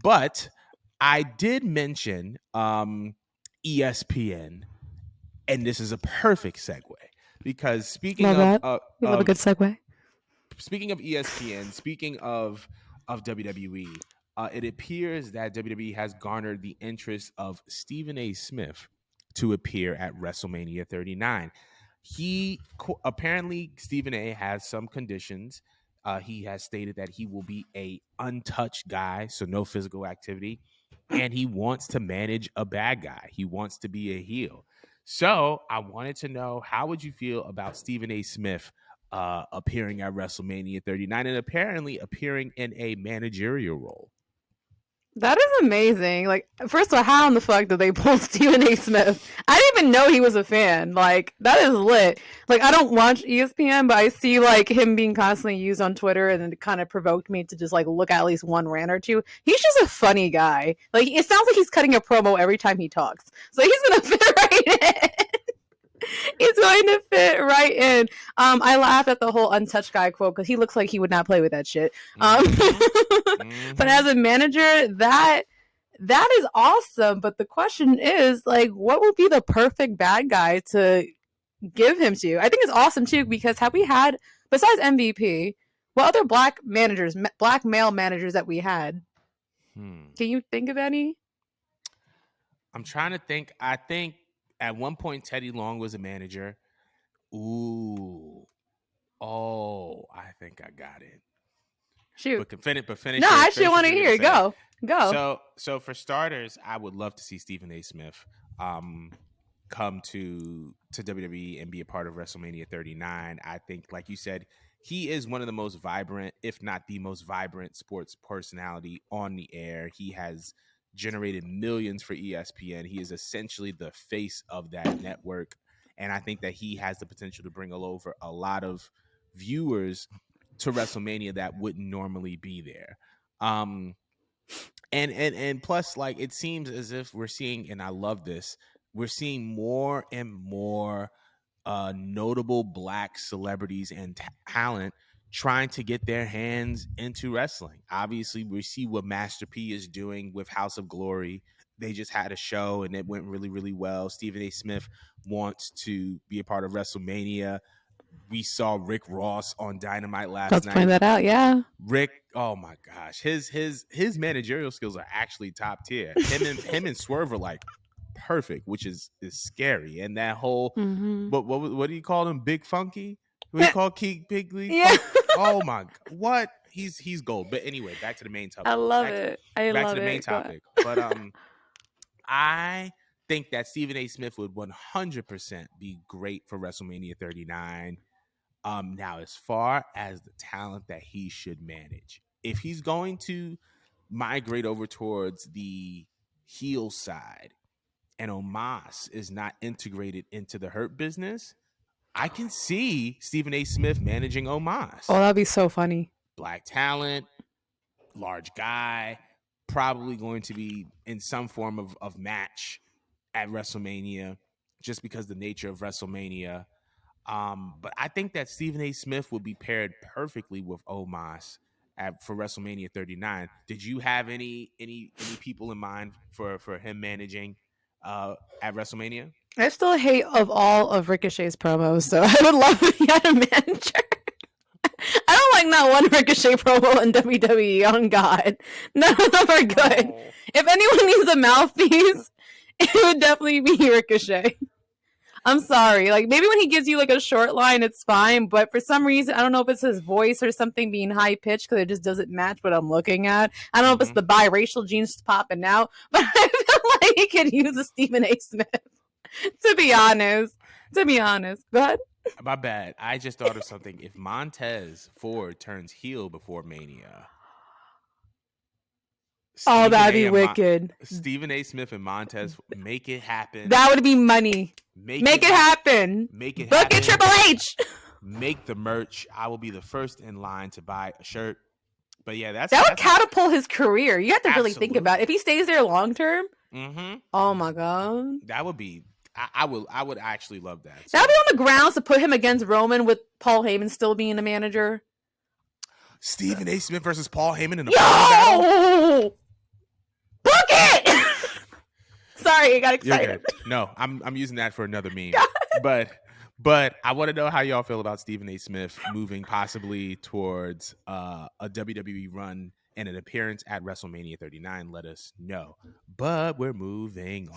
But I did mention ESPN, and this is a perfect segue because speaking Love that. We love a good segue. Speaking of ESPN, speaking of WWE, it appears that WWE has garnered the interest of Stephen A. Smith to appear at WrestleMania 39. Apparently Stephen A. has some conditions. He has stated that he will be a untouched guy, so no physical activity, and he wants to manage a bad guy. He wants to be a heel. So I wanted to know, how would you feel about Stephen A. Smith appearing at WrestleMania 39 and apparently appearing in a managerial role? That is amazing. Like, first of all, how in the fuck did they pull Stephen A. Smith? I didn't even know he was a fan. Like, that is lit. Like, I don't watch ESPN, but I see, like, him being constantly used on Twitter, and it kind of provoked me to just, like, look at least one rant or two. He's just a funny guy. Like, it sounds like he's cutting a promo every time he talks. So he's gonna fit right in. He's going to fit right in. I laughed at the whole untouched guy quote because he looks like he would not play with that shit. But as a manager, that is awesome. But the question is, like, what would be the perfect bad guy to give him to? I think it's awesome too because have we had, besides MVP, what other black male managers that we had? Can you think of any? I'm trying to think. I think at one point Teddy Long was a manager. Ooh. Oh, I think I got it. Shoot. But finish. No, I actually want to hear. Go. So for starters, I would love to see Stephen A. Smith come to WWE and be a part of WrestleMania 39. I think, like you said, he is one of the most vibrant, if not the most vibrant, sports personality on the air. He has generated millions for ESPN. He is essentially the face of that network. And I think that he has the potential to bring over a lot of viewers to WrestleMania that wouldn't normally be there. And plus, like, it seems as if we're seeing, and I love this, we're seeing more and more notable black celebrities and talent trying to get their hands into wrestling. Obviously, we see what Master P is doing with House of Glory. They just had a show and it went really, really well. Stephen A. Smith wants to be a part of WrestleMania. We saw Rick Ross on Dynamite last night. Let's find that out, yeah. Rick, oh my gosh, his managerial skills are actually top tier. Him and Swerve are like perfect, which is scary. And that whole, what do you call him? Big Funky? What do you call Keith Pigley? Yeah. Oh my, what? He's gold. But anyway, back to the main topic. I love it. Back to the main topic. But I think that Stephen A. Smith would 100% be great for WrestleMania 39. Now, as far as the talent that he should manage, if he's going to migrate over towards the heel side and Omos is not integrated into the Hurt Business, I can see Stephen A. Smith managing Omos. Oh, that'd be so funny. Black talent, large guy, probably going to be in some form of match at WrestleMania just because the nature of WrestleMania. But I think that Stephen A. Smith would be paired perfectly with Omos for WrestleMania 39. Did you have any people in mind for him managing at WrestleMania? I still hate of all of Ricochet's promos, so I would love if he had a manager. I don't like not one Ricochet promo in WWE, on God. None of them are good. Oh. If anyone needs a mouthpiece, it would definitely be Ricochet. I'm sorry. Like, maybe when he gives you like a short line, it's fine. But for some reason, I don't know if it's his voice or something being high pitched because it just doesn't match what I'm looking at. I don't know if it's the biracial genes popping out, but I feel like he could use a Stephen A. Smith. To be honest. Go ahead. My bad. I just thought of something. If Montez Ford turns heel before Mania. That'd be wicked. Stephen A. Smith and Montez, make it happen. That would be money. Make it happen. Make it Book happen. it, Triple H. Make the merch. I will be the first in line to buy a shirt. But yeah, that would catapult his career. You have to really think about it. If he stays there long term. Oh my God. That would be. I would actually love that. So. That would be on the grounds to put him against Roman with Paul Heyman still being the manager. Stephen A. Smith versus Paul Heyman in a battle. Sorry, I got You're excited. good. No, I'm using that for another meme. But I want to know how y'all feel about Stephen A. Smith moving possibly towards a WWE run and an appearance at WrestleMania 39. Let us know. But we're moving on.